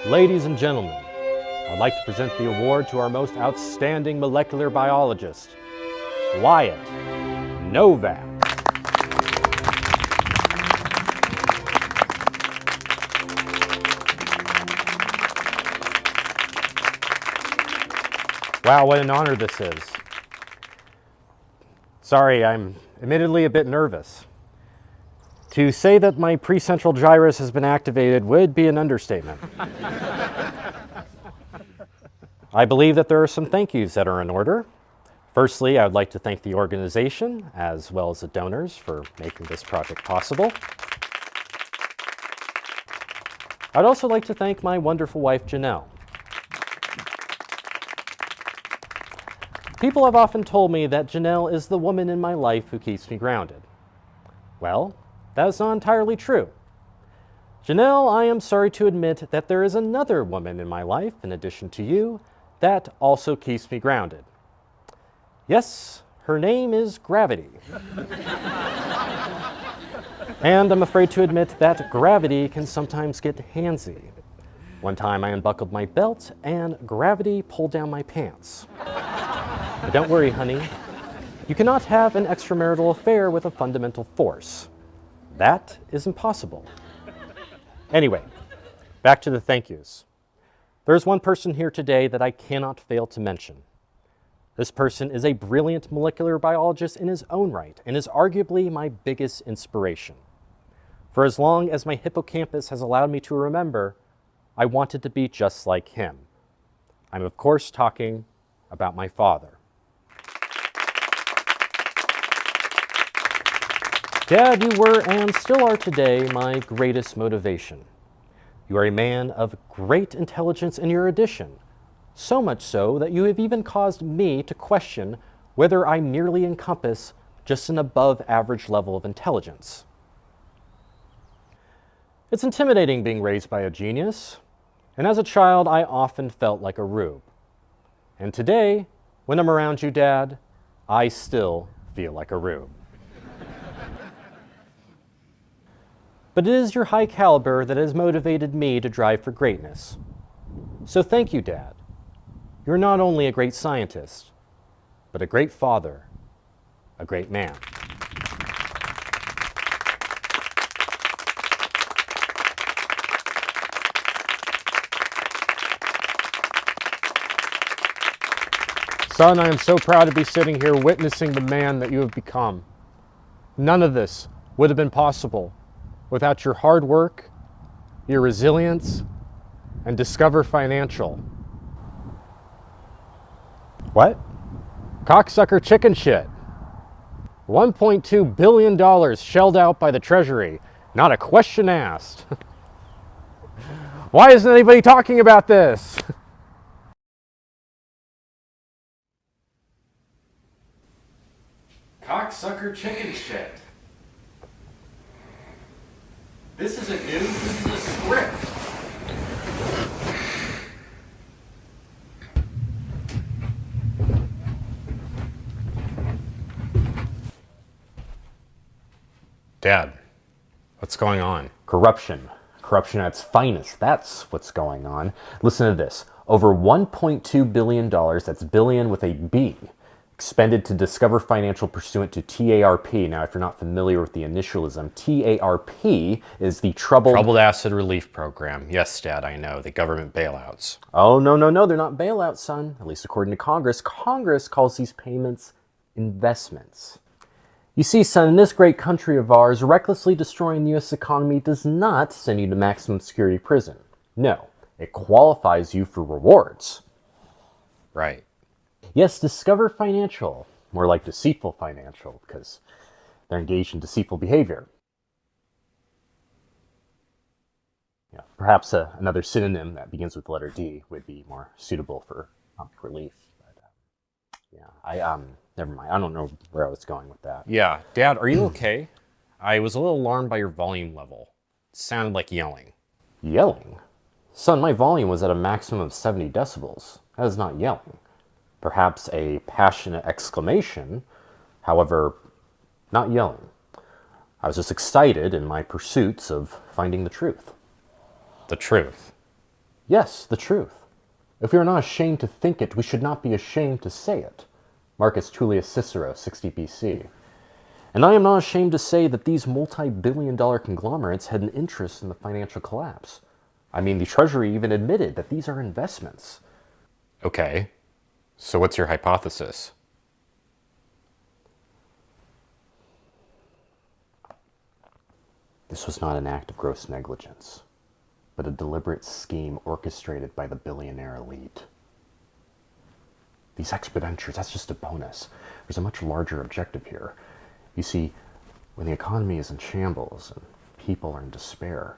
Ladies and gentlemen, I'd like to present the award to our most outstanding molecular biologist, Wyatt Novak. Wow, what an honor this is. Sorry, I'm admittedly a bit nervous. To say that my precentral gyrus has been activated would be an understatement. I believe that there are some thank yous that are in order. Firstly, I would like to thank the organization as well as the donors for making this project possible. I'd also like to thank my wonderful wife, Janelle. People have often told me that Janelle is the woman in my life who keeps me grounded. Well, that is not entirely true. Janelle, I am sorry to admit that there is another woman in my life, in addition to you, that also keeps me grounded. Yes, her name is Gravity. And I'm afraid to admit that gravity can sometimes get handsy. One time I unbuckled my belt and Gravity pulled down my pants. But don't worry, honey. You cannot have an extramarital affair with a fundamental force. That is impossible. Anyway, back to the thank yous. There's one person here today that I cannot fail to mention. This person is a brilliant molecular biologist in his own right and is arguably my biggest inspiration. For as long as my hippocampus has allowed me to remember, I wanted to be just like him. I'm of course talking about my father. Dad, you were and still are today my greatest motivation. You are a man of great intelligence and erudition, so much so that you have even caused me to question whether I merely encompass just an above average level of intelligence. It's intimidating being raised by a genius, and as a child I often felt like a rube. And today, when I'm around you, Dad, I still feel like a rube. But it is your high caliber that has motivated me to drive for greatness. So thank you, Dad. You're not only a great scientist, but a great father, a great man. Son, I am so proud to be sitting here witnessing the man that you have become. None of this would have been possible without your hard work, your resilience, and Discover Financial. What? Cocksucker chicken shit. $1.2 billion shelled out by the Treasury. Not a question asked. Why isn't anybody talking about this? Cocksucker chicken shit. This isn't news, this is a script. Dad, what's going on? Corruption. Corruption at its finest. That's what's going on. Listen to this. Over $1.2 billion, that's billion with a B, expended to Discover Financial pursuant to TARP. Now, if you're not familiar with the initialism, TARP is the Troubled Asset Relief Program. Yes, Dad, I know, the government bailouts. Oh, no, they're not bailouts, son. At least according to Congress. Congress calls these payments investments. You see, son, in this great country of ours, recklessly destroying the U.S. economy does not send you to maximum security prison. No, it qualifies you for rewards. Right. Yes, Discover Financial, more like deceitful financial, because they're engaged in deceitful behavior. Yeah, perhaps another synonym that begins with the letter D would be more suitable for comic relief. But, yeah, never mind. I don't know where I was going with that. Yeah, Dad, are you okay? I was a little alarmed by your volume level. It sounded like yelling. Yelling? Son, my volume was at a maximum of 70 decibels. That is not yelling. Perhaps a passionate exclamation, however, not yelling. I was just excited in my pursuits of finding the truth. The truth? Yes, the truth. If we are not ashamed to think it, we should not be ashamed to say it. Marcus Tullius Cicero, 60 BC. And I am not ashamed to say that these multi-billion-dollar conglomerates had an interest in the financial collapse. I mean, the Treasury even admitted that these are investments. Okay, so what's your hypothesis? This was not an act of gross negligence, but a deliberate scheme orchestrated by the billionaire elite. These expenditures, that's just a bonus. There's a much larger objective here. You see, when the economy is in shambles and people are in despair,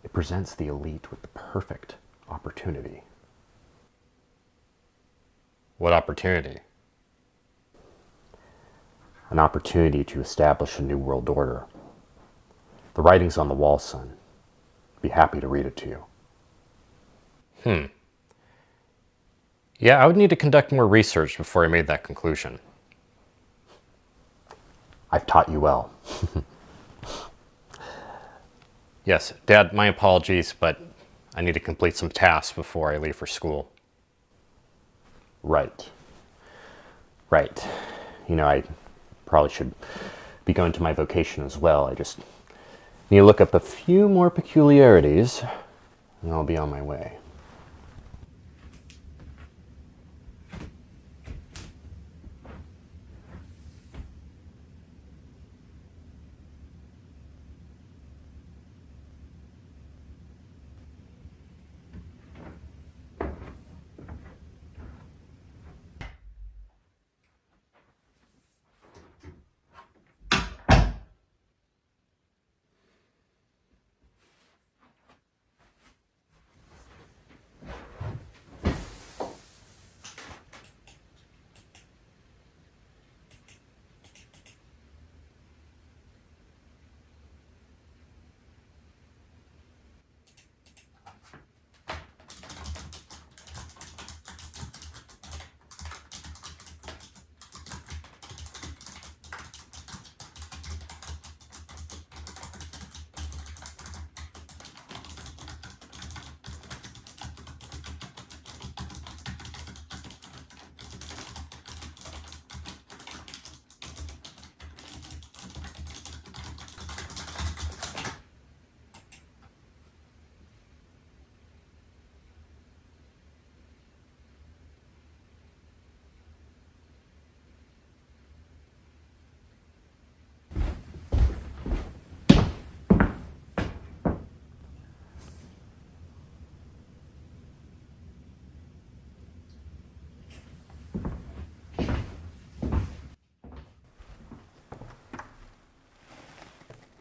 it presents the elite with the perfect opportunity. What opportunity? An opportunity to establish a new world order. The writing's on the wall, son. Be happy to read it to you. Yeah, I would need to conduct more research before I made that conclusion. I've taught you well. Yes, Dad, my apologies, but I need to complete some tasks before I leave for school. Right. Right. You know, I probably should be going to my vocation as well. I just need to look up a few more peculiarities, and I'll be on my way.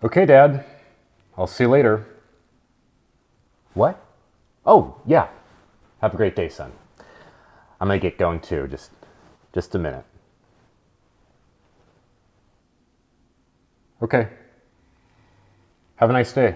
Okay, Dad. I'll see you later. What? Oh, yeah. Have a great day, son. I'm gonna get going too. Just a minute. Okay. Have a nice day.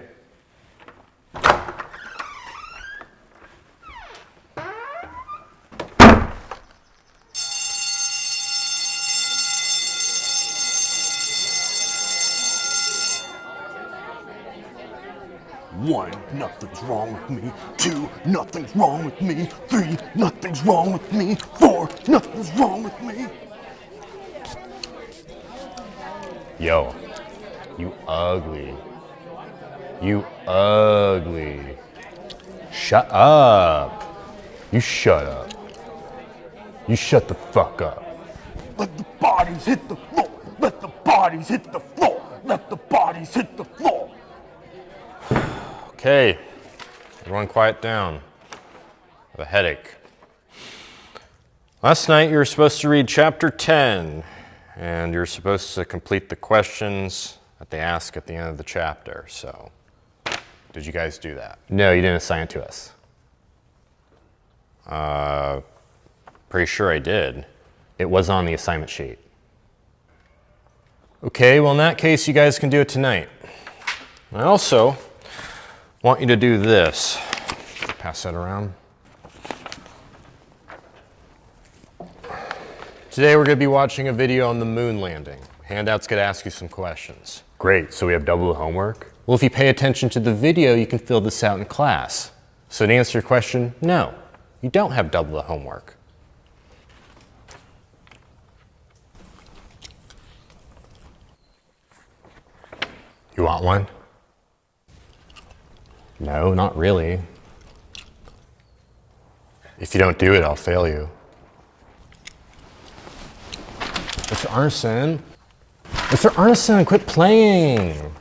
One, nothing's wrong with me. Two, nothing's wrong with me. Three, nothing's wrong with me. Four, nothing's wrong with me. Yo, you ugly. You ugly. Shut up. You shut up. You shut the fuck up. Let the bodies hit the floor. Let the bodies hit the floor. Let the bodies hit the floor. Okay, everyone quiet down. I have a headache. Last night you were supposed to read chapter 10, and you're supposed to complete the questions that they ask at the end of the chapter, so did you guys do that? No, you didn't assign it to us. Pretty sure I did. It was on the assignment sheet. Okay, well in that case you guys can do it tonight. I also want you to do this. Pass that around. Today we're going to be watching a video on the moon landing. Handout's going to ask you some questions. Great, so we have double the homework? Well, if you pay attention to the video, you can fill this out in class. So to answer your question, no, you don't have double the homework. You want one? No, not really. If you don't do it, I'll fail you. Mr. Arneson. Mr. Arneson, quit playing.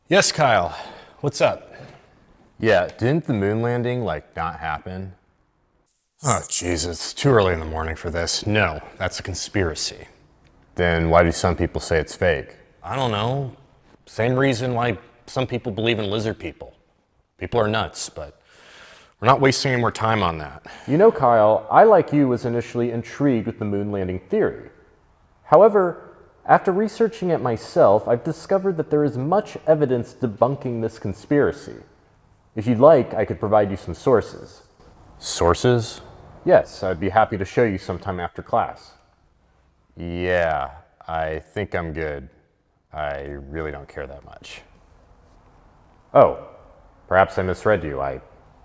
Yes, Kyle. What's up? Yeah, didn't the moon landing, not happen? Oh, Jesus, it's too early in the morning for this. No, that's a conspiracy. Then why do some people say it's fake? I don't know. Same reason why some people believe in lizard people. People are nuts, but we're not wasting any more time on that. You know, Kyle, I, like you, was initially intrigued with the moon landing theory. However, after researching it myself, I've discovered that there is much evidence debunking this conspiracy. If you'd like, I could provide you some sources. Sources? Yes, I'd be happy to show you sometime after class. Yeah, I think I'm good. I really don't care that much. Oh, perhaps I misread you. I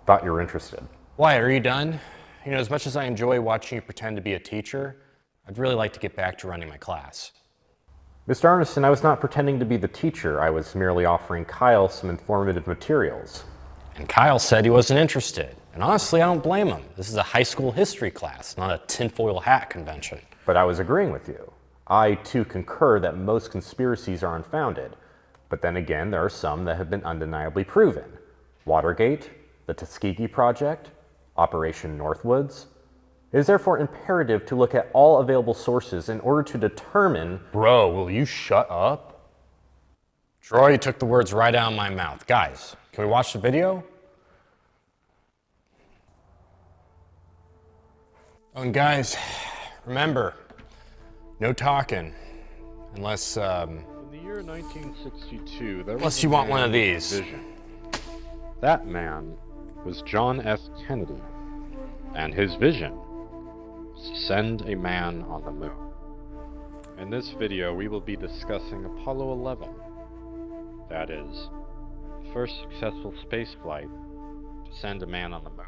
thought you were interested. Why, are you done? You know, as much as I enjoy watching you pretend to be a teacher, I'd really like to get back to running my class. Mr. Arneson, I was not pretending to be the teacher. I was merely offering Kyle some informative materials. And Kyle said he wasn't interested. And honestly, I don't blame him. This is a high school history class, not a tinfoil hat convention. But I was agreeing with you. I, too, concur that most conspiracies are unfounded. But then again, there are some that have been undeniably proven. Watergate, the Tuskegee Project, Operation Northwoods. It is therefore imperative to look at all available sources in order to determine... Bro, will you shut up? Troy, you took the words right out of my mouth. Guys, can we watch the video? Oh, and guys, remember, no talking, unless, In the year 1962, there was unless a you want man one of with a these. vision. That man was John F. Kennedy, and his vision was to send a man on the moon. In this video, we will be discussing Apollo 11. That is, the first successful space flight to send a man on the moon.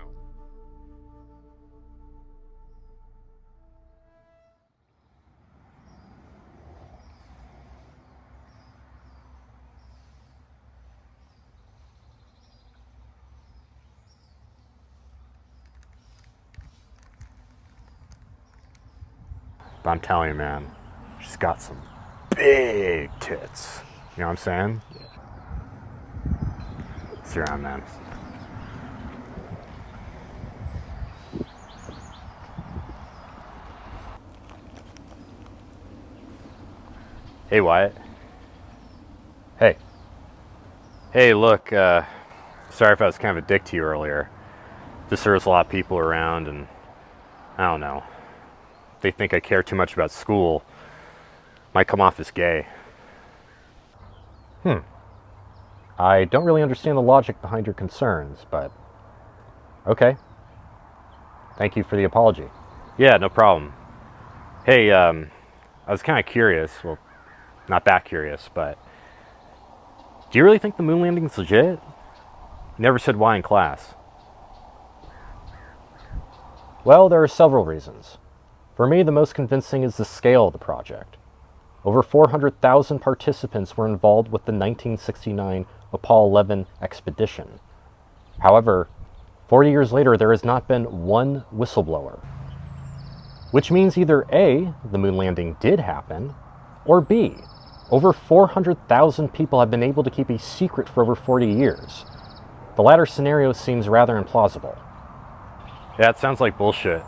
But I'm telling you, man, she's got some big tits. You know what I'm saying? Yeah. See you around, man. Hey, Wyatt. Hey. Hey, look, sorry if I was kind of a dick to you earlier. Just there was a lot of people around, and I don't know. They think I care too much about school. Might come off as gay. I don't really understand the logic behind your concerns, but okay. Thank you for the apology. Yeah, no problem. Hey, I was kind of curious. Well, not that curious, but do you really think the moon landing's legit? You never said why in class. Well, there are several reasons. For me, the most convincing is the scale of the project. Over 400,000 participants were involved with the 1969 Apollo 11 expedition. However, 40 years later, there has not been one whistleblower. Which means either A, the moon landing did happen, or B, over 400,000 people have been able to keep a secret for over 40 years. The latter scenario seems rather implausible. Yeah, it sounds like bullshit.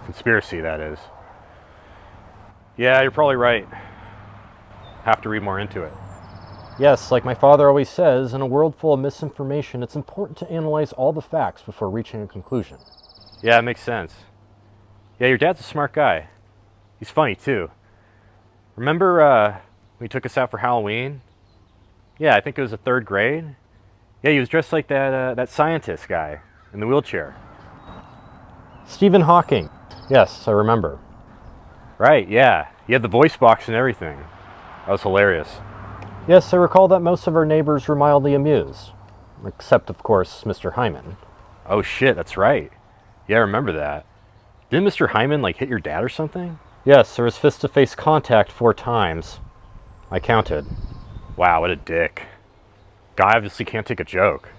Conspiracy, that is. Yeah, you're probably right. Have to read more into it. Yes, like my father always says, in a world full of misinformation, it's important to analyze all the facts before reaching a conclusion. Yeah, it makes sense. Yeah, your dad's a smart guy. He's funny, too. Remember when he took us out for Halloween? Yeah, I think it was the 3rd grade. Yeah, he was dressed like that scientist guy in the wheelchair. Stephen Hawking. Yes, I remember. Right, yeah. He had the voice box and everything. That was hilarious. Yes, I recall that most of our neighbors were mildly amused. Except, of course, Mr. Hyman. Oh shit, that's right. Yeah, I remember that. Didn't Mr. Hyman, like, hit your dad or something? Yes, there was face-to-face contact 4 times. I counted. Wow, what a dick. Guy obviously can't take a joke.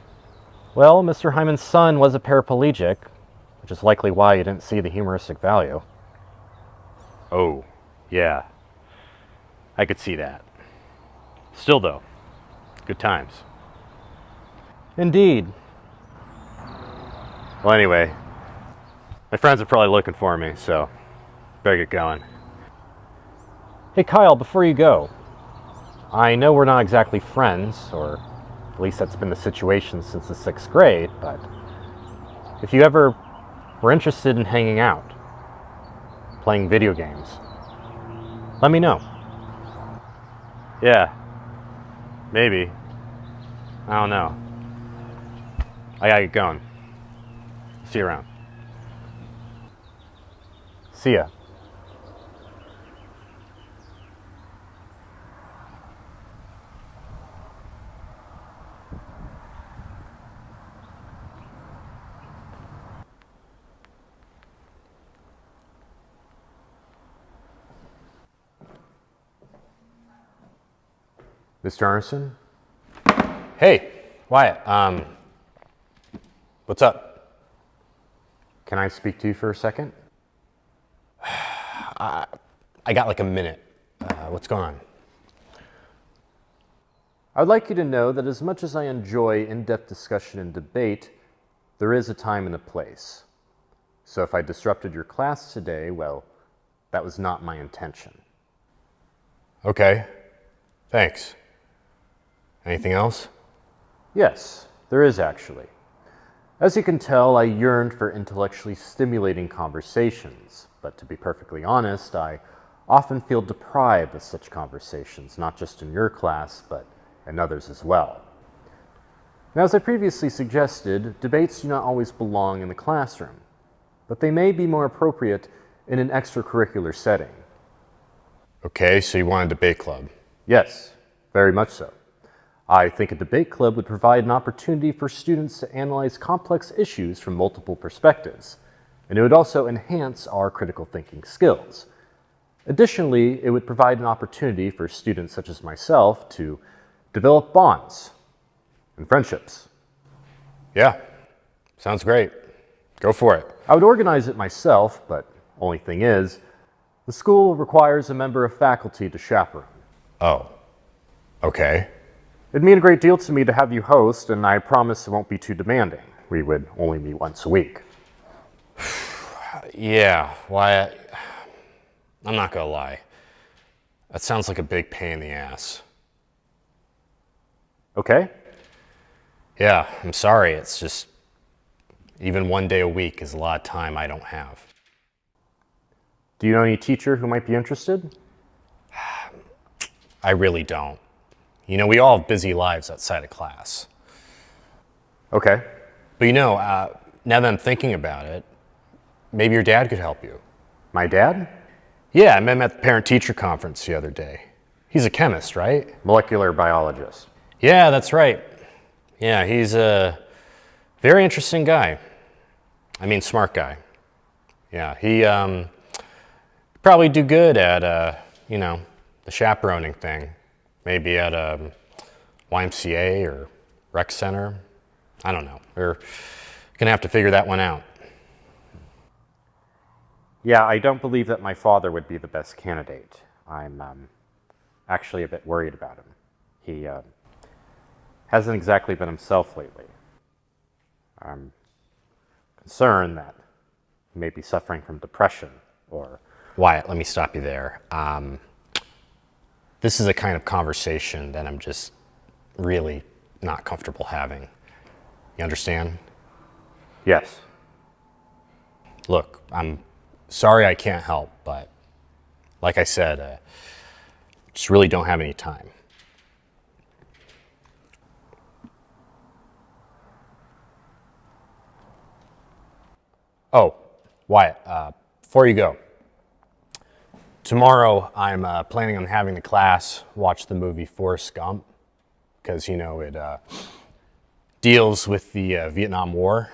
Well, Mr. Hyman's son was a paraplegic, which is likely why you didn't see the humoristic value. Oh, yeah. I could see that. Still, though, good times. Indeed. Well, anyway, my friends are probably looking for me, so better get going. Hey Kyle, before you go, I know we're not exactly friends, or at least that's been the situation since the 6th grade, but if you ever were interested in hanging out, playing video games, let me know. Yeah, maybe. I don't know. I gotta get going. See you around. See ya. Mr. Arneson? Hey, Wyatt, what's up? Can I speak to you for a second? I got like a minute. What's going on? I'd like you to know that as much as I enjoy in-depth discussion and debate, there is a time and a place. So if I disrupted your class today, well, that was not my intention. Okay, thanks. Anything else? Yes, there is actually. As you can tell, I yearned for intellectually stimulating conversations, but to be perfectly honest, I often feel deprived of such conversations, not just in your class, but in others as well. Now, as I previously suggested, debates do not always belong in the classroom, but they may be more appropriate in an extracurricular setting. Okay, so you want a debate club? Yes, very much so. I think a debate club would provide an opportunity for students to analyze complex issues from multiple perspectives, and it would also enhance our critical thinking skills. Additionally, it would provide an opportunity for students such as myself to develop bonds and friendships. Yeah, sounds great. Go for it. I would organize it myself, but only thing is, the school requires a member of faculty to chaperone. Oh, okay. It'd mean a great deal to me to have you host, and I promise it won't be too demanding. We would only meet once a week. Yeah, Wyatt, I'm not gonna lie. That sounds like a big pain in the ass. Okay? Yeah, I'm sorry. It's just, even one day a week is a lot of time I don't have. Do you know any teacher who might be interested? I really don't. You know, we all have busy lives outside of class. Okay. But you know, now that I'm thinking about it, maybe your dad could help you. My dad? Yeah, I met him at the parent-teacher conference the other day. He's a chemist, right? Molecular biologist. Yeah, that's right. Yeah, he's a very interesting guy. I mean, smart guy. Yeah, he probably do good at, you know, the chaperoning thing. Maybe at a YMCA or rec center. I don't know. We're gonna have to figure that one out. Yeah, I don't believe that my father would be the best candidate. I'm actually a bit worried about him. He hasn't exactly been himself lately. I'm concerned that he may be suffering from depression or... Wyatt, let me stop you there. This is a kind of conversation that I'm just really not comfortable having. You understand? Yes. Look, I'm sorry I can't help, but like I said, just really don't have any time. Oh, Wyatt, before you go, Tomorrow, I'm planning on having the class watch the movie Forrest Gump, because, you know, it deals with the Vietnam War,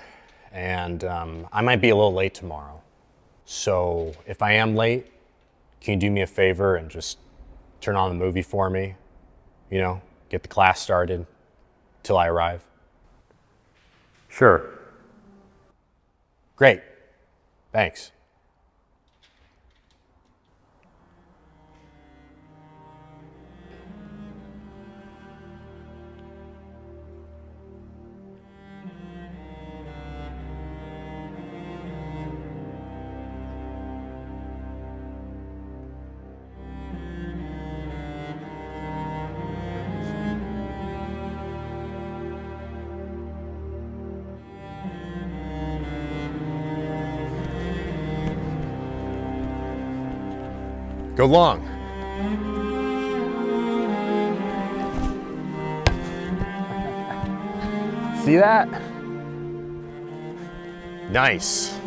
and I might be a little late tomorrow. So if I am late, can you do me a favor and just turn on the movie for me? You know, get the class started till I arrive. Sure. Great. Thanks. Go long. See that? Nice.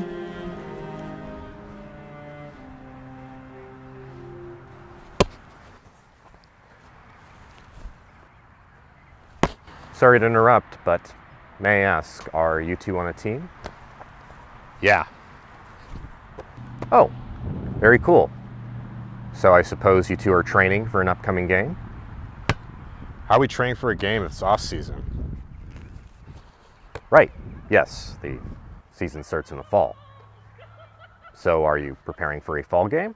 Sorry to interrupt, but may I ask, are you two on a team? Yeah. Oh, very cool. So I suppose you two are training for an upcoming game? How are we training for a game if it's off season? Right, yes, the season starts in the fall. So are you preparing for a fall game?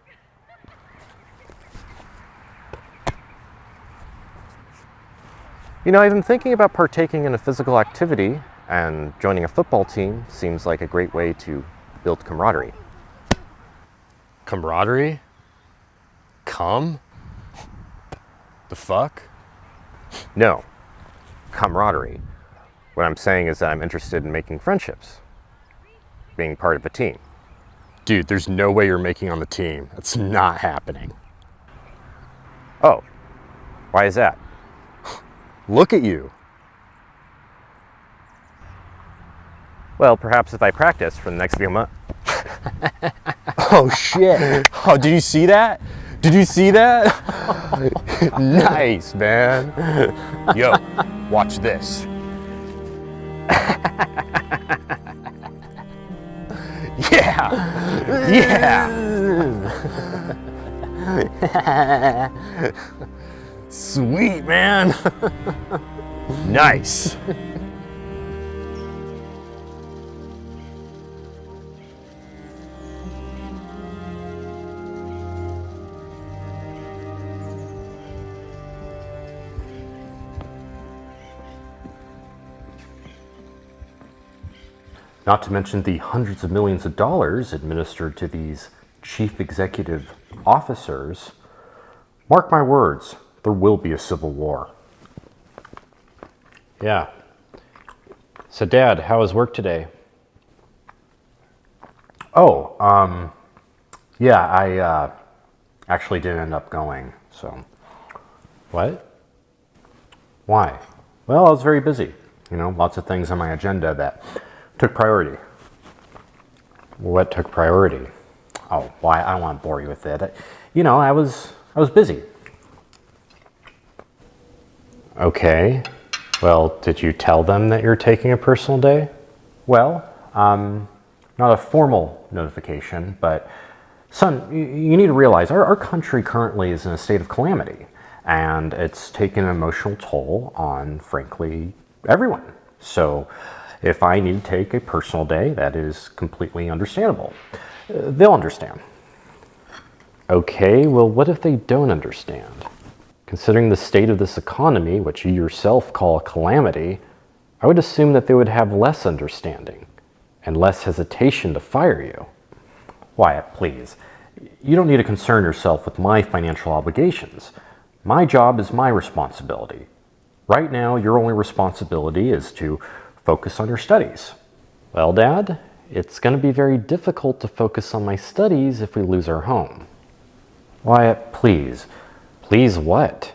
You know, I've been thinking about partaking in a physical activity, and joining a football team seems like a great way to build camaraderie. Camaraderie? Cum? The fuck? No, camaraderie. What I'm saying is that I'm interested in making friendships, being part of a team. Dude, there's no way you're making on the team. That's not happening. Oh, why is that? Look at you. Well, perhaps if I practice for the next few months. Oh shit. Oh, did you see that? Did you see that? Nice, man. Yo, watch this. Yeah. Yeah. Sweet, man. Nice. Not to mention the hundreds of millions of dollars administered to these chief executive officers. Mark my words, there will be a civil war. Yeah. So, Dad, how was work today? Oh, yeah, I actually didn't end up going, so. What? Why? Well, I was very busy. You know, lots of things on my agenda that took priority. What took priority? Oh, why? I don't want to bore you with it. You know, I was busy. Okay. Well, did you tell them that you're taking a personal day? Well, not a formal notification, but son, you need to realize our country currently is in a state of calamity, and it's taken an emotional toll on, frankly, everyone. So if I need to take a personal day, that is completely understandable. They'll understand. Okay, well, what if they don't understand? Considering the state of this economy, which you yourself call a calamity, I would assume that they would have less understanding and less hesitation to fire you. Wyatt, please. You don't need to concern yourself with my financial obligations. My job is my responsibility. Right now, your only responsibility is to focus on your studies. Well, Dad, it's going to be very difficult to focus on my studies if we lose our home. Wyatt, please. Please what?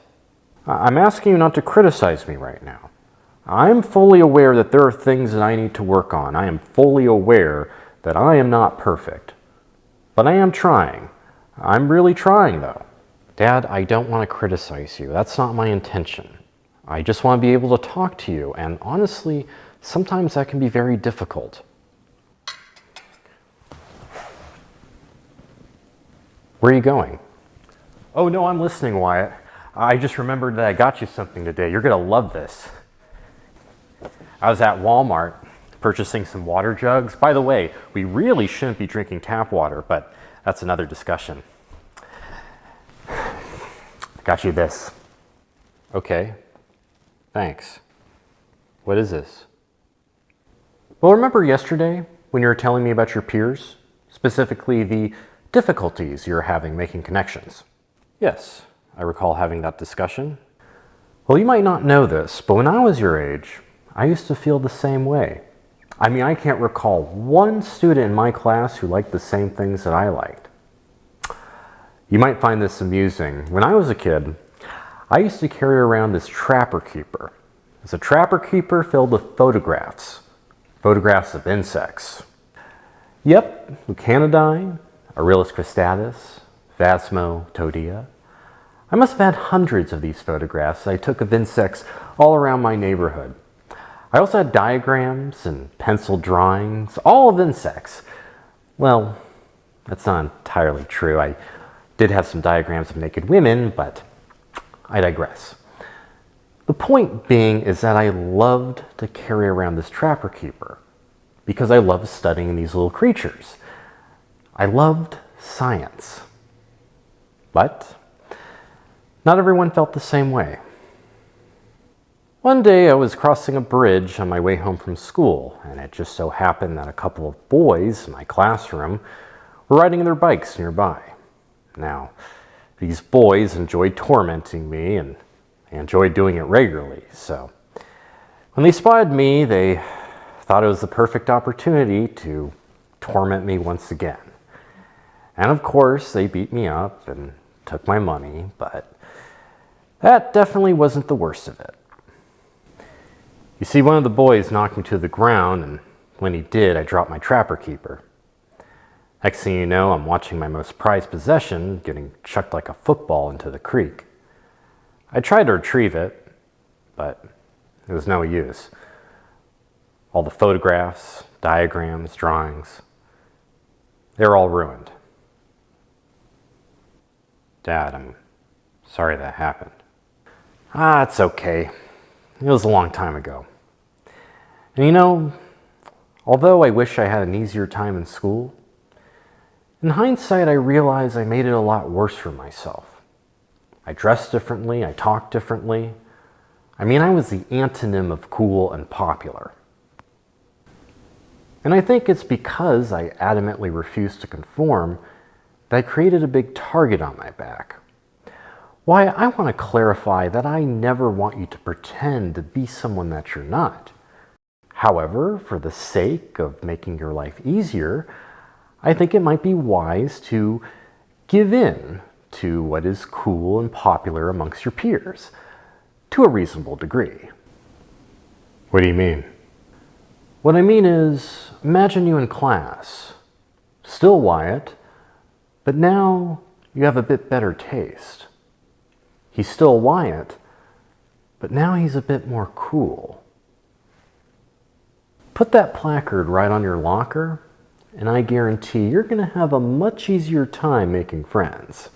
I'm asking you not to criticize me right now. I'm fully aware that there are things that I need to work on. I am fully aware that I am not perfect. But I am trying. I'm really trying, though. Dad, I don't want to criticize you. That's not my intention. I just want to be able to talk to you, and honestly, sometimes that can be very difficult. Where are you going? Oh, no, I'm listening, Wyatt. I just remembered that I got you something today. You're going to love this. I was at Walmart purchasing some water jugs. By the way, we really shouldn't be drinking tap water, but that's another discussion. Got you this. Okay. Thanks. What is this? Well, remember yesterday when you were telling me about your peers? Specifically the difficulties you're having making connections. Yes, I recall having that discussion. Well, you might not know this, but when I was your age, I used to feel the same way. I mean, I can't recall one student in my class who liked the same things that I liked. You might find this amusing. When I was a kid, I used to carry around this trapper keeper. It's a trapper keeper filled with photographs of insects. Yep, Leucanodine, Aurelus cristatus, Phasmotodea. I must have had hundreds of these photographs I took of insects all around my neighborhood. I also had diagrams and pencil drawings, all of insects. Well, that's not entirely true. I did have some diagrams of naked women, but I digress. The point being is that I loved to carry around this trapper keeper because I loved studying these little creatures. I loved science. But not everyone felt the same way. One day I was crossing a bridge on my way home from school, and it just so happened that a couple of boys in my classroom were riding their bikes nearby. Now, these boys enjoyed tormenting me, and they enjoyed doing it regularly, so when they spotted me, they thought it was the perfect opportunity to torment me once again. And of course, they beat me up and took my money, but that definitely wasn't the worst of it. You see, one of the boys knocked me to the ground, and when he did, I dropped my trapper keeper. Next thing you know, I'm watching my most prized possession getting chucked like a football into the creek. I tried to retrieve it, but it was no use. All the photographs, diagrams, drawings, they're all ruined. Dad, I'm sorry that happened. It's okay. It was a long time ago. And you know, although I wish I had an easier time in school, in hindsight I realize I made it a lot worse for myself. I dressed differently, I talked differently. I mean, I was the antonym of cool and popular. And I think it's because I adamantly refused to conform that I created a big target on my back. Why, I want to clarify that I never want you to pretend to be someone that you're not. However, for the sake of making your life easier, I think it might be wise to give in to what is cool and popular amongst your peers, to a reasonable degree. What do you mean? What I mean is, imagine you in class, still Wyatt, but now you have a bit better taste. He's still Wyatt, but now he's a bit more cool. Put that placard right on your locker, and I guarantee you're going to have a much easier time making friends.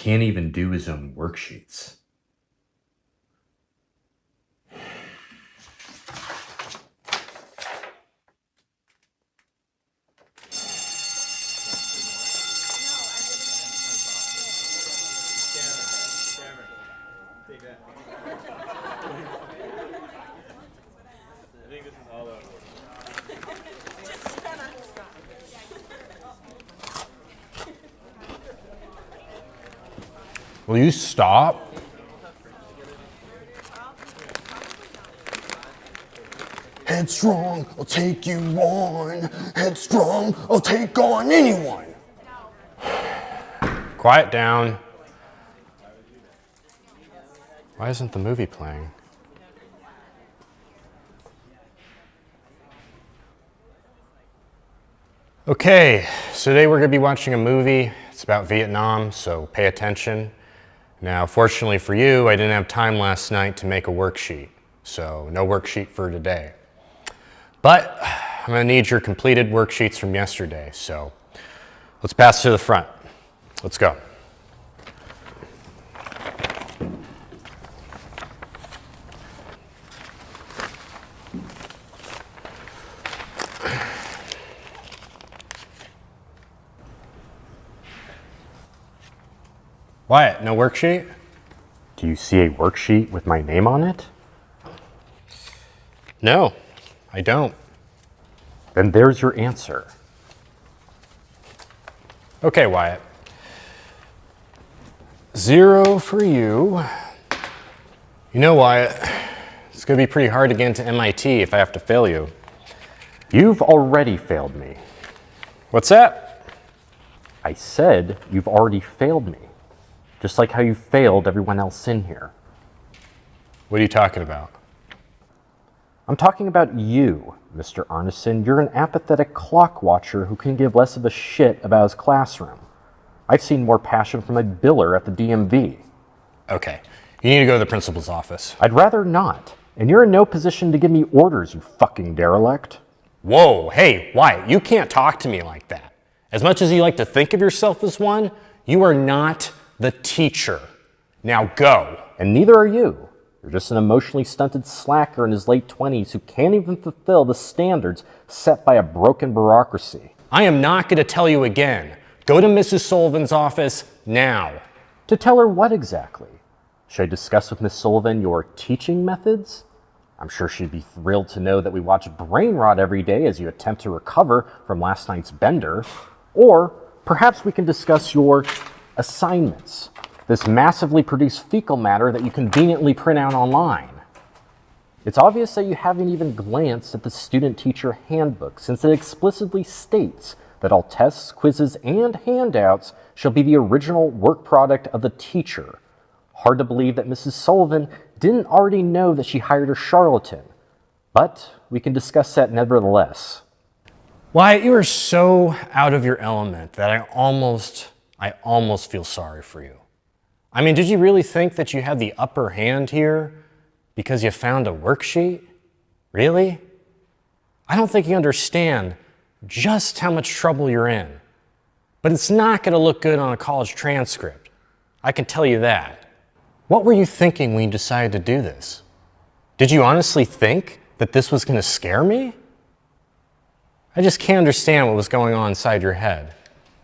can't even do his own worksheets. Will you stop? Headstrong, I'll take you on. Headstrong, I'll take on anyone. Quiet down. Why isn't the movie playing? Okay, so today we're going to be watching a movie. It's about Vietnam, so pay attention. Now, fortunately for you, I didn't have time last night to make a worksheet, so no worksheet for today. But I'm going to need your completed worksheets from yesterday, so let's pass to the front. Let's go. Wyatt, no worksheet? Do you see a worksheet with my name on it? No, I don't. Then there's your answer. Okay, Wyatt. 0 for you. You know, Wyatt, it's going to be pretty hard to get into MIT if I have to fail you. You've already failed me. What's that? I said you've already failed me. Just like how you failed everyone else in here. What are you talking about? I'm talking about you, Mr. Arneson. You're an apathetic clock watcher who can give less of a shit about his classroom. I've seen more passion from a biller at the DMV. Okay, you need to go to the principal's office. I'd rather not. And you're in no position to give me orders, you fucking derelict. Whoa, hey, Wyatt, you can't talk to me like that. As much as you like to think of yourself as one, you are not the teacher. Now go. And neither are you. You're just an emotionally stunted slacker in his late 20s who can't even fulfill the standards set by a broken bureaucracy. I am not going to tell you again. Go to Mrs. Sullivan's office now. To tell her what exactly? Should I discuss with Miss Sullivan your teaching methods? I'm sure she'd be thrilled to know that we watch brain rot every day as you attempt to recover from last night's bender. Or perhaps we can discuss your assignments. This massively produced fecal matter that you conveniently print out online. It's obvious that you haven't even glanced at the student-teacher handbook, since it explicitly states that all tests, quizzes, and handouts shall be the original work product of the teacher. Hard to believe that Mrs. Sullivan didn't already know that she hired a charlatan, but we can discuss that nevertheless. Wyatt, you are so out of your element that I almost feel sorry for you. I mean, did you really think that you had the upper hand here because you found a worksheet? Really? I don't think you understand just how much trouble you're in. But it's not going to look good on a college transcript. I can tell you that. What were you thinking when you decided to do this? Did you honestly think that this was going to scare me? I just can't understand what was going on inside your head.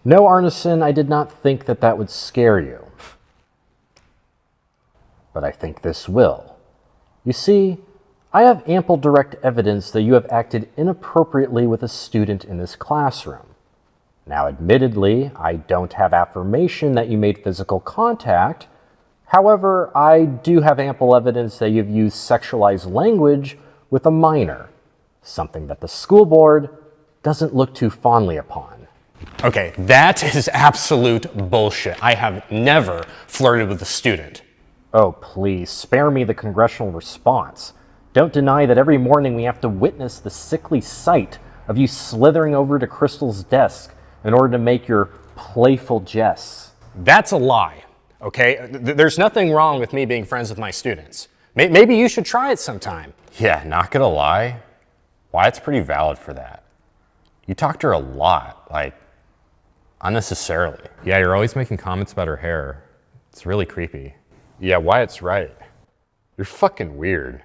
No, Arneson, I did not think that that would scare you. But I think this will. You see, I have ample direct evidence that you have acted inappropriately with a student in this classroom. Now, admittedly, I don't have affirmation that you made physical contact. However, I do have ample evidence that you've used sexualized language with a minor, something that the school board doesn't look too fondly upon. Okay, that is absolute bullshit. I have never flirted with a student. Oh, please, spare me the congressional response. Don't deny that every morning we have to witness the sickly sight of you slithering over to Crystal's desk in order to make your playful jests. That's a lie, okay? There's nothing wrong with me being friends with my students. Maybe you should try it sometime. Yeah, not gonna lie. Wyatt's pretty valid for that. You talk to her a lot, like, unnecessarily. Yeah, you're always making comments about her hair. It's really creepy. Yeah, Wyatt's right. You're fucking weird.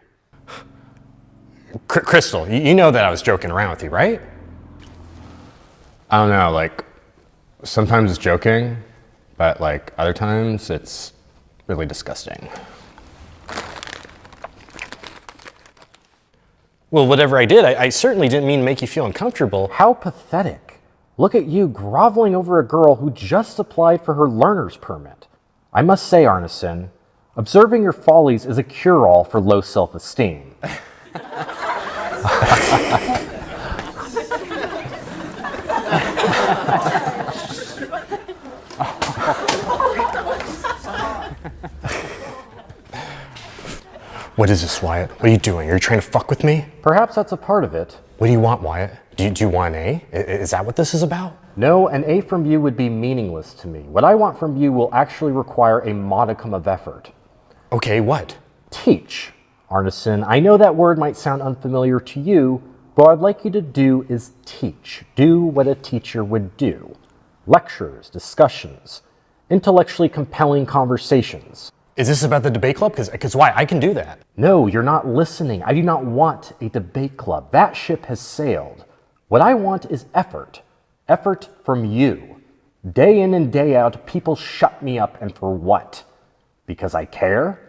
Crystal, you know that I was joking around with you, right? I don't know, like, sometimes it's joking, but like other times it's really disgusting. Well, whatever I did, I certainly didn't mean to make you feel uncomfortable. How pathetic. Look at you groveling over a girl who just applied for her learner's permit. I must say, Arneson, observing your follies is a cure-all for low self-esteem. What is this, Wyatt? What are you doing? Are you trying to fuck with me? Perhaps that's a part of it. What do you want, Wyatt? Do you want an A? Is that what this is about? No, an A from you would be meaningless to me. What I want from you will actually require a modicum of effort. Okay, what? Teach. Arneson, I know that word might sound unfamiliar to you, but what I'd like you to do is teach. Do what a teacher would do. Lectures, discussions, intellectually compelling conversations. Is this about the debate club? Because why? I can do that. No, you're not listening. I do not want a debate club. That ship has sailed. What I want is effort. Effort from you. Day in and day out, people shut me up, and for what? Because I care?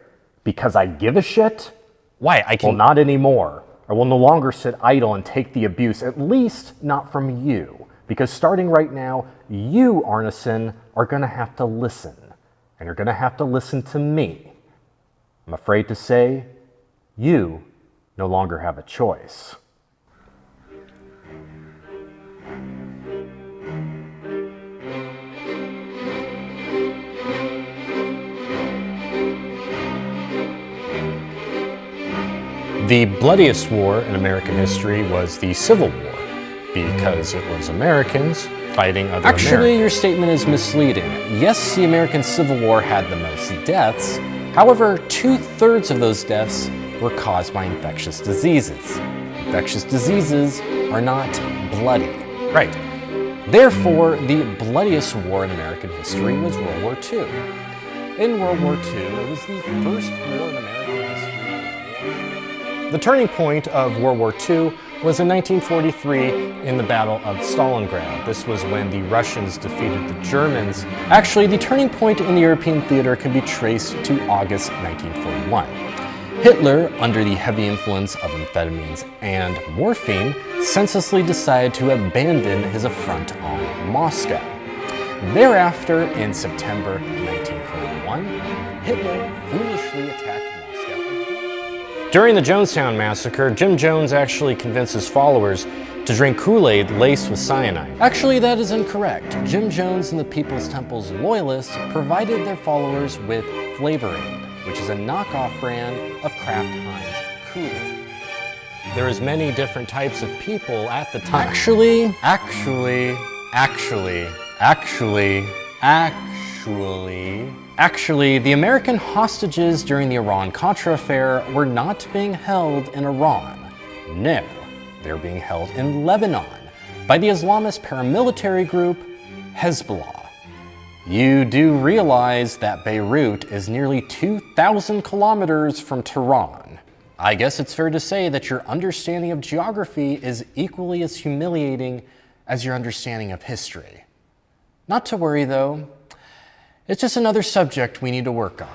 Because I give a shit? Why? I can... Well, not anymore. I will no longer sit idle and take the abuse, at least not from you. Because starting right now, you, Arneson, are going to have to listen. And you're going to have to listen to me. I'm afraid to say, you no longer have a choice. The bloodiest war in American history was the Civil War, because it was Americans fighting other Actually, Americans. your statement is misleading. Yes, the American Civil War had the most deaths. However, 2/3 of those deaths were caused by infectious diseases. Infectious diseases are not bloody. Right. Therefore, the bloodiest war in American history was World War II. In World War II, it was the first war in American history. The turning point of World War II was in 1943 in the Battle of Stalingrad. This was when the Russians defeated the Germans. Actually, the turning point in the European theater can be traced to August 1941. Hitler, under the heavy influence of amphetamines and morphine, senselessly decided to abandon his affront on Moscow. Thereafter, in September 1941, Hitler foolishly attacked Moscow. During the Jonestown Massacre, Jim Jones actually convinced his followers to drink Kool-Aid laced with cyanide. Actually, that is incorrect. Jim Jones and the People's Temple's loyalists provided their followers with Flavor Aid, which is a knockoff brand of Kraft Heinz Kool-Aid. There was many different types of people at the time. Actually, the American hostages during the Iran-Contra affair were not being held in Iran. No, they're being held in Lebanon by the Islamist paramilitary group Hezbollah. You do realize that Beirut is nearly 2,000 kilometers from Tehran. I guess it's fair to say that your understanding of geography is equally as humiliating as your understanding of history. Not to worry though, it's just another subject we need to work on.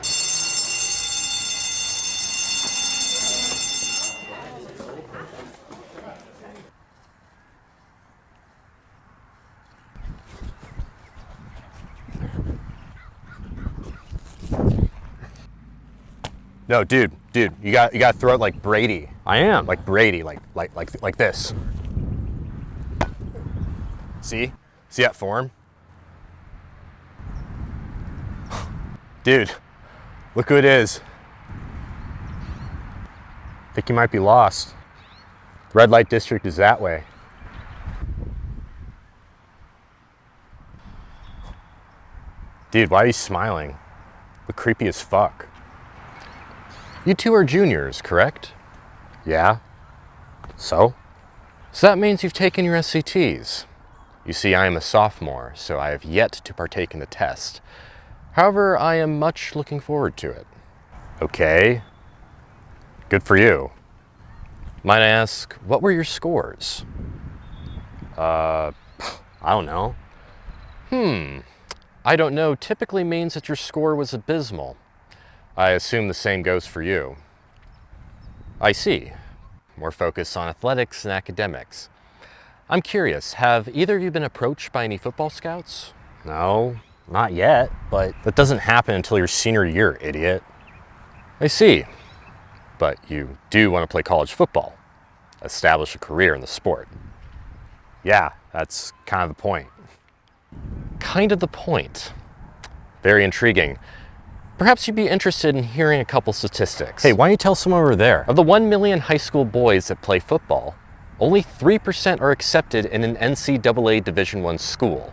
No, dude, you got to throw it like Brady. I am. Like Brady, like this. See that form? Dude, look who it is. Think you might be lost. Red light district is that way. Dude, why are you smiling? Look creepy as fuck. You two are juniors, correct? Yeah. So that means you've taken your SATs. You see, I am a sophomore, so I have yet to partake in the test. However, I am much looking forward to it. Okay. Good for you. Might I ask, what were your scores? I don't know. I don't know typically means that your score was abysmal. I assume the same goes for you. I see. More focus on athletics and academics. I'm curious, have either of you been approached by any football scouts? No, not yet, but that doesn't happen until your senior year, idiot. I see. But you do want to play college football, establish a career in the sport. Yeah, that's kind of the point. Kind of the point. Very intriguing. Perhaps you'd be interested in hearing a couple statistics. Hey, why don't you tell someone over there? Of the 1 million high school boys that play football, only 3% are accepted in an NCAA Division I school.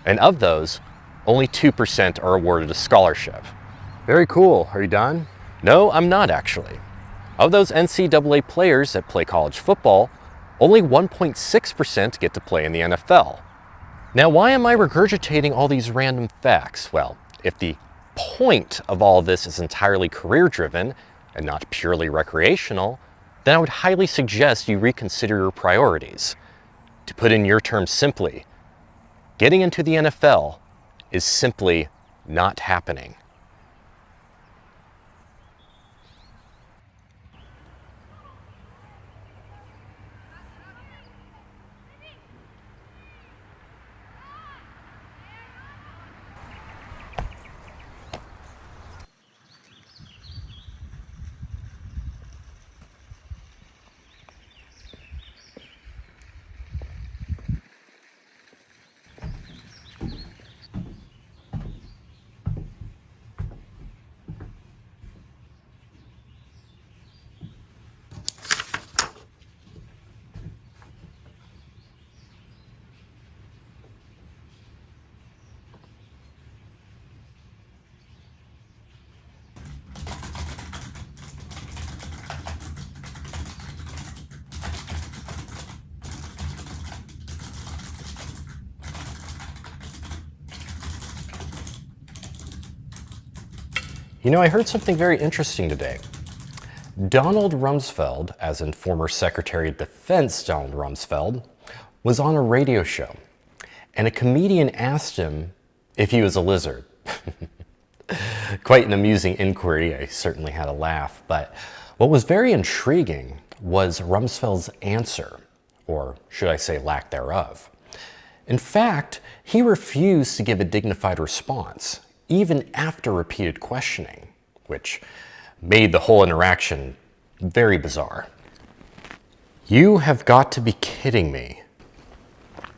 And of those, only 2% are awarded a scholarship. Very cool. Are you done? No, I'm not actually. Of those NCAA players that play college football, only 1.6% get to play in the NFL. Now, why am I regurgitating all these random facts? Well, if the point of all this is entirely career-driven and not purely recreational, then I would highly suggest you reconsider your priorities. To put in your terms simply, getting into the NFL is simply not happening. You know, I heard something very interesting today. Donald Rumsfeld, as in former Secretary of Defense Donald Rumsfeld, was on a radio show, and a comedian asked him if he was a lizard. Quite an amusing inquiry. I certainly had a laugh, but what was very intriguing was Rumsfeld's answer, or should I say lack thereof. In fact, he refused to give a dignified response, even after repeated questioning, which made the whole interaction very bizarre. You have got to be kidding me.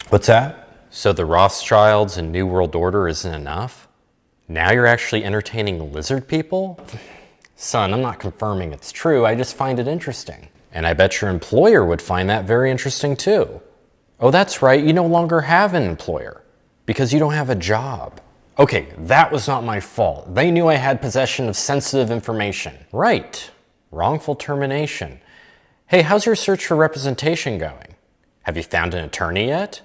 What's that? So the Rothschilds and New World Order isn't enough? Now you're actually entertaining lizard people? Son, I'm not confirming it's true, I just find it interesting. And I bet your employer would find that very interesting too. Oh, that's right, you no longer have an employer because you don't have a job. Okay, that was not my fault. They knew I had possession of sensitive information. Right, wrongful termination. Hey, how's your search for representation going? Have you found an attorney yet?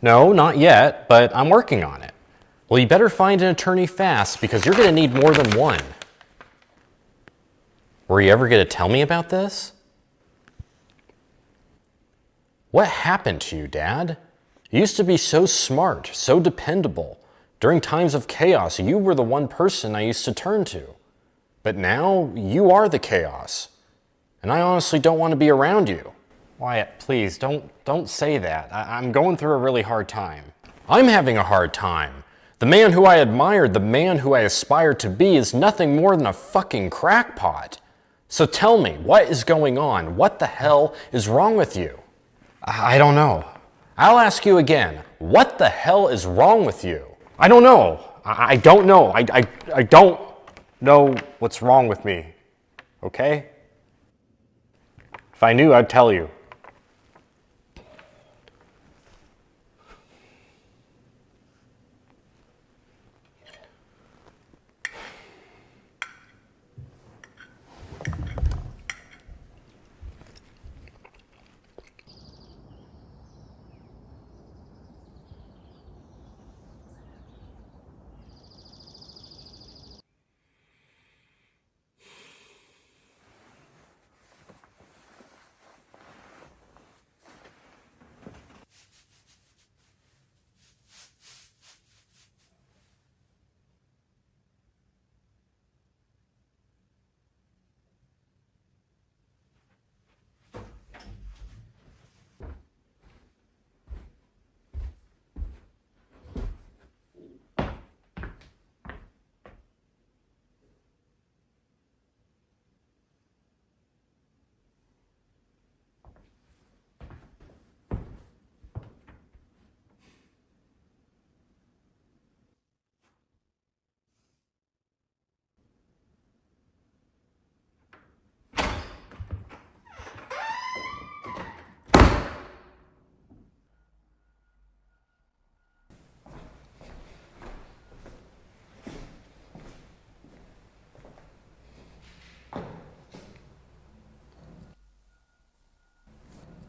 No, not yet, but I'm working on it. Well, you better find an attorney fast because you're gonna need more than one. Were you ever gonna tell me about this? What happened to you, Dad? You used to be so smart, so dependable. During times of chaos, you were the one person I used to turn to. But now, you are the chaos. And I honestly don't want to be around you. Wyatt, please, don't say that. I'm going through a really hard time. I'm having a hard time. The man who I admired, the man who I aspired to be is nothing more than a fucking crackpot. So tell me, what is going on? What the hell is wrong with you? I don't know. I'll ask you again. What the hell is wrong with you? I don't know. I don't know. I don't know what's wrong with me. Okay? If I knew, I'd tell you.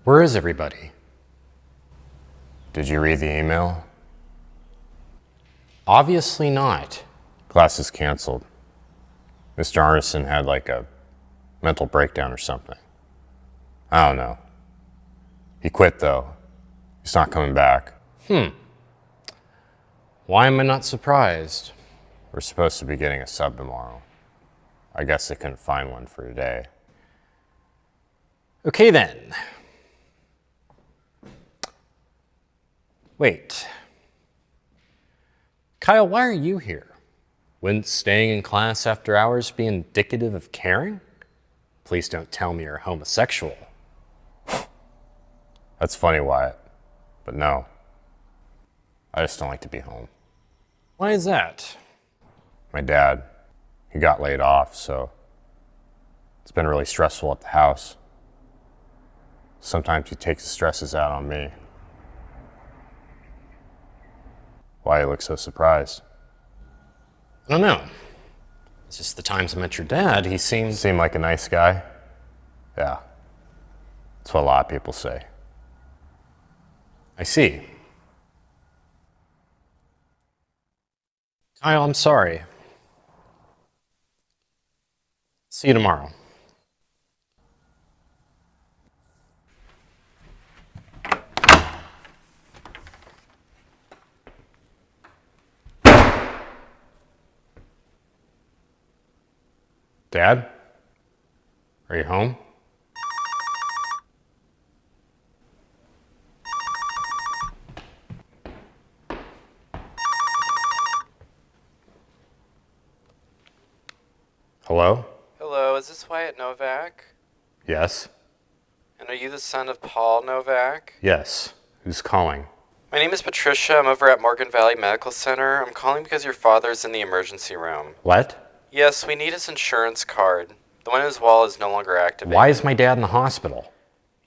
Where is everybody? Did you read the email? Obviously not. Class is canceled. Mr. Arneson had like a mental breakdown or something. I don't know. He quit though. He's not coming back. Why am I not surprised? We're supposed to be getting a sub tomorrow. I guess they couldn't find one for today. Okay then. Wait. Kyle, why are you here? Wouldn't staying in class after hours be indicative of caring? Please don't tell me you're homosexual. That's funny, Wyatt. But no. I just don't like to be home. Why is that? My dad, he got laid off, so it's been really stressful at the house. Sometimes he takes the stresses out on me. Why you look so surprised? I don't know. It's just the times I met your dad, he seems... Seem like a nice guy? Yeah. That's what a lot of people say. I see. Kyle, I'm sorry. See you tomorrow. Dad? Are you home? Hello? Hello, is this Wyatt Novak? Yes? And are you the son of Paul Novak? Yes. Who's calling? My name is Patricia. I'm over at Morgan Valley Medical Center. I'm calling because your father's in the emergency room. What? Yes, we need his insurance card. The one in his wall is no longer activated. Why is my dad in the hospital?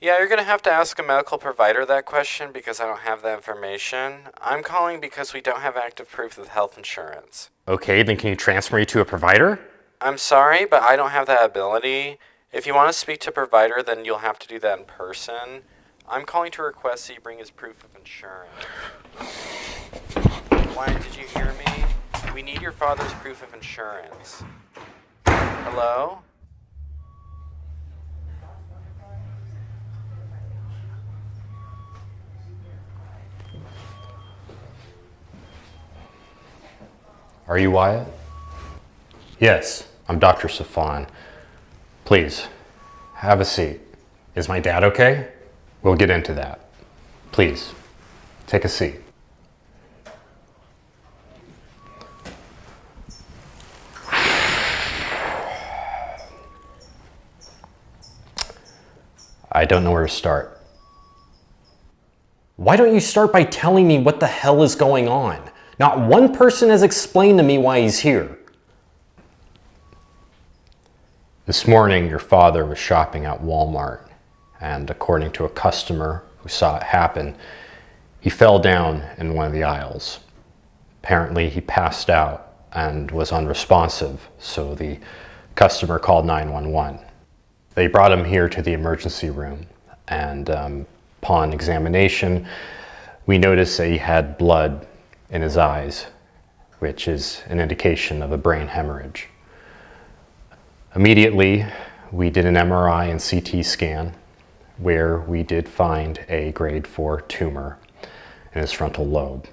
Yeah, you're gonna have to ask a medical provider that question because I don't have that information. I'm calling because we don't have active proof of health insurance. Okay, then can you transfer me to a provider? I'm sorry, but I don't have that ability. If you want to speak to a provider, then you'll have to do that in person. I'm calling to request that you bring his proof of insurance. Wyatt, did you hear me? We need your father's proof of insurance. Hello? Are you Wyatt? Yes. I'm Dr. Safan. Please, have a seat. Is my dad okay? We'll get into that. Please, take a seat. I don't know where to start. Why don't you start by telling me what the hell is going on? Not one person has explained to me why he's here. This morning, your father was shopping at Walmart, and according to a customer who saw it happen, he fell down in one of the aisles. Apparently, he passed out and was unresponsive, so the customer called 911. They brought him here to the emergency room, and upon examination, we noticed that he had blood in his eyes, which is an indication of a brain hemorrhage. Immediately, we did an MRI and CT scan where we did find a grade 4 tumor in his frontal lobe.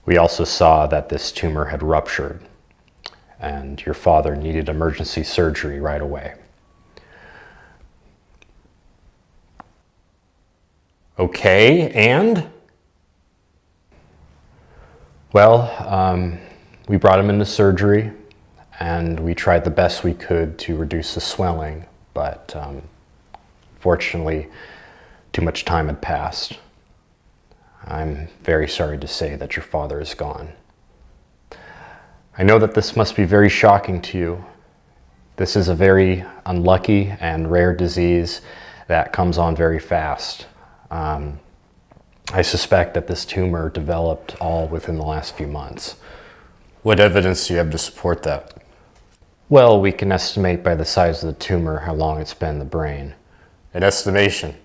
We also saw that this tumor had ruptured and your father needed emergency surgery right away. Okay, and? Well, we brought him into surgery and we tried the best we could to reduce the swelling, but fortunately, too much time had passed. I'm very sorry to say that your father is gone. I know that this must be very shocking to you. This is a very unlucky and rare disease that comes on very fast. I suspect that this tumor developed all within the last few months. What evidence do you have to support that? Well, we can estimate by the size of the tumor how long it's been in the brain. An estimation.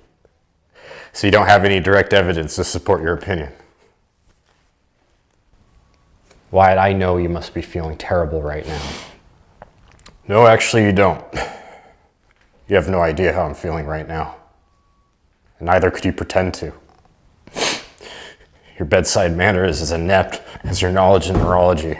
So you don't have any direct evidence to support your opinion. Wyatt, I know you must be feeling terrible right now. No, actually you don't. You have no idea how I'm feeling right now. And neither could you pretend to. Your bedside manner is as inept as your knowledge in neurology.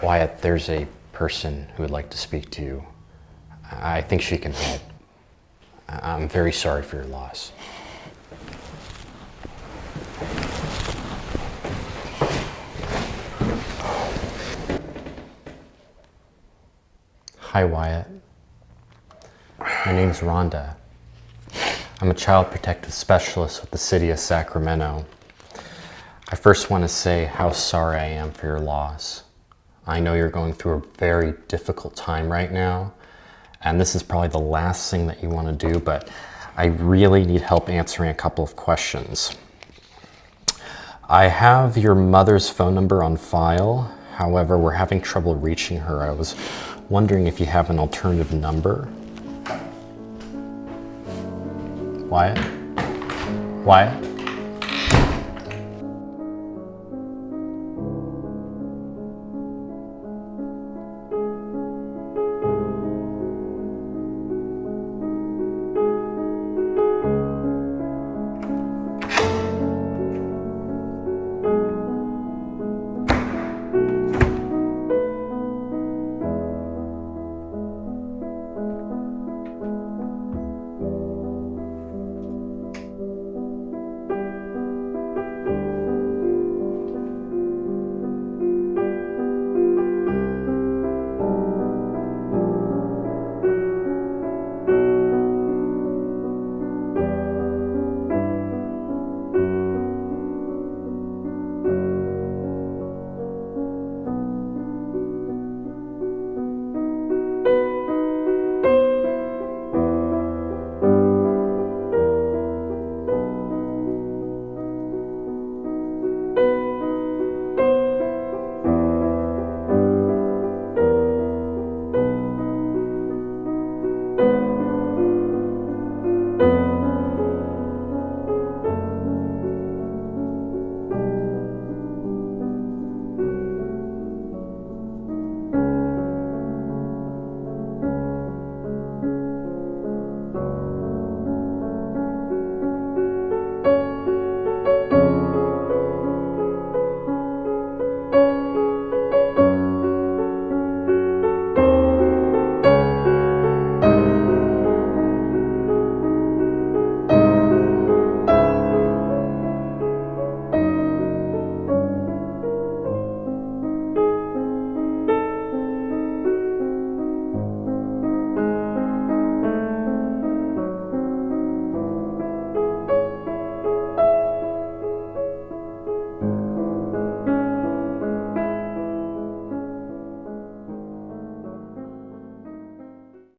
Wyatt, there's a person who would like to speak to you. I think she can help. I'm very sorry for your loss. Hi, Wyatt. My name's Rhonda. I'm a child protective specialist with the city of Sacramento. I first want to say how sorry I am for your loss. I know you're going through a very difficult time right now, and this is probably the last thing that you want to do, but I really need help answering a couple of questions. I have your mother's phone number on file. However, we're having trouble reaching her. I was wondering if you have an alternative number. Wyatt? Wyatt?